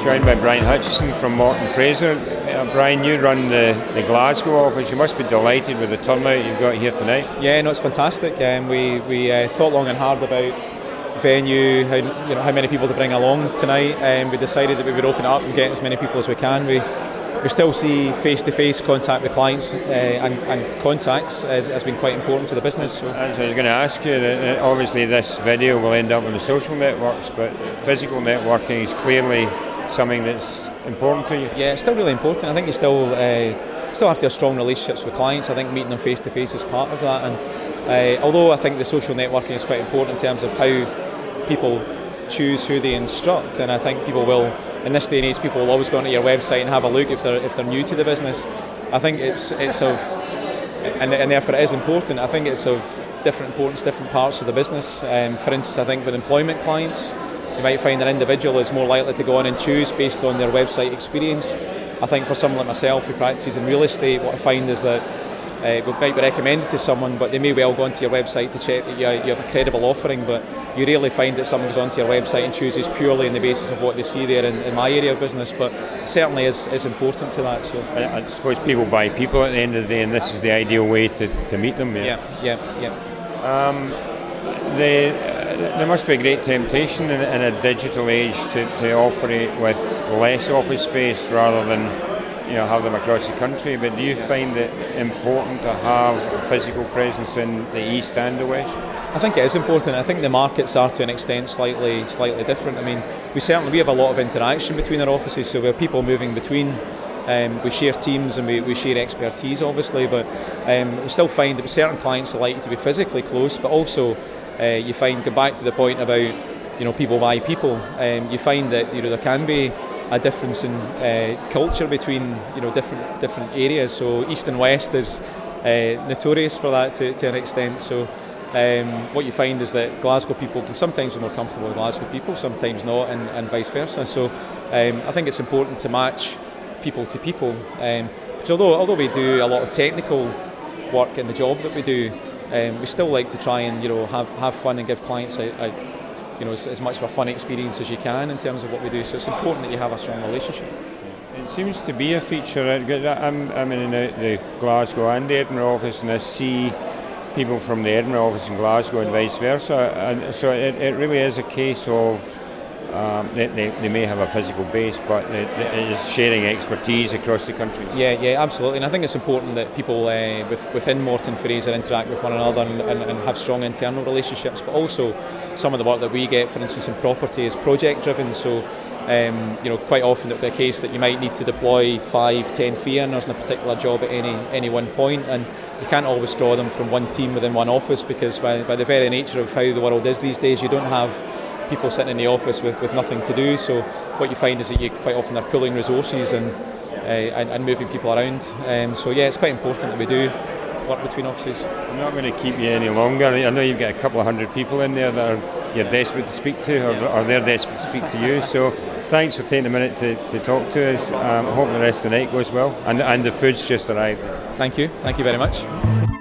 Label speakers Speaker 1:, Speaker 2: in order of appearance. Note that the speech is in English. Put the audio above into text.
Speaker 1: joined by BrianHutcheson from Morton Fraser. Brian, you run the Glasgow office. You must be delighted with the turnout you've got here tonight.
Speaker 2: Yeah, no, it's fantastic. We thought long and hard about venue, how many people to bring along tonight. We decided that we would open it up and get as many people as we can. We still see face-to-face contact with clients and contacts has been quite important to the business. So.
Speaker 1: As I was going to ask you, obviously this video will end up on the social networks, but physical networking is clearly something that's important to you.
Speaker 2: Yeah, it's still really important. I think you still have to have strong relationships with clients. I think meeting them face-to-face is part of that. And although I think the social networking is quite important in terms of how people choose who they instruct, and I think people will, in this day and age, people will always go onto your website and have a look if they're new to the business. I think it's of, and therefore it is important. I think it's of different importance, different parts of the business. For instance, I think with employment clients, you might find an individual is more likely to go on and choose based on their website experience. I think for someone like myself who practices in real estate, what I find is that we might be recommended to someone, but they may well go onto your website to check that you have a credible offering, but you rarely find that someone goes onto your website and chooses purely on the basis of what they see there in my area of business, but it certainly is important to that. So
Speaker 1: I suppose people buy people at the end of the day, and this is the ideal way to meet them.
Speaker 2: Yeah.
Speaker 1: There must be a great temptation in a digital age to operate with less office space rather than have them across the country, but do you find it important to have a physical presence in the east and the west?
Speaker 2: I think it is important. I think the markets are to an extent slightly different. I mean, we have a lot of interaction between our offices, so we have people moving between. We share teams and we share expertise, obviously, but we still find that certain clients are likely to be physically close, but also you find, go back to the point about people buy people. You find that there can be a difference in culture between different areas. So east and west is notorious for that to an extent. So what you find is that Glasgow people can sometimes be more comfortable with Glasgow people, sometimes not, and vice versa. So I think it's important to match people to people. Because although we do a lot of technical work in the job that we do, we still like to try and have fun and give clients as much of a fun experience as you can in terms of what we do. So it's important that you have a strong relationship.
Speaker 1: It seems to be a feature. I'm in the Glasgow and the Edinburgh office, and I see people from the Edinburgh office in Glasgow and vice versa. And so it really is a case of they may have a physical base, but it is sharing expertise across the country.
Speaker 2: Yeah, absolutely. And I think it's important that people within Morton Fraser interact with one another and have strong internal relationships, but also some of the work that we get, for instance, in property is project driven. So quite often it will be a case that you might need to deploy 5-10 fee earners in a particular job at any one point, and you can't always draw them from one team within one office, because by the very nature of how the world is these days, you don't have people sitting in the office with nothing to do. So what you find is that you quite often are pulling resources and moving people around. So yeah, it's quite important that we do work between offices.
Speaker 1: I'm not going to keep you any longer. I know you've got a couple of hundred people in there that you're desperate to speak to, or they're desperate to speak to you. So thanks for taking a minute to talk to us. I hope the rest of the night goes well, and the food's just arrived.
Speaker 2: Thank you very much.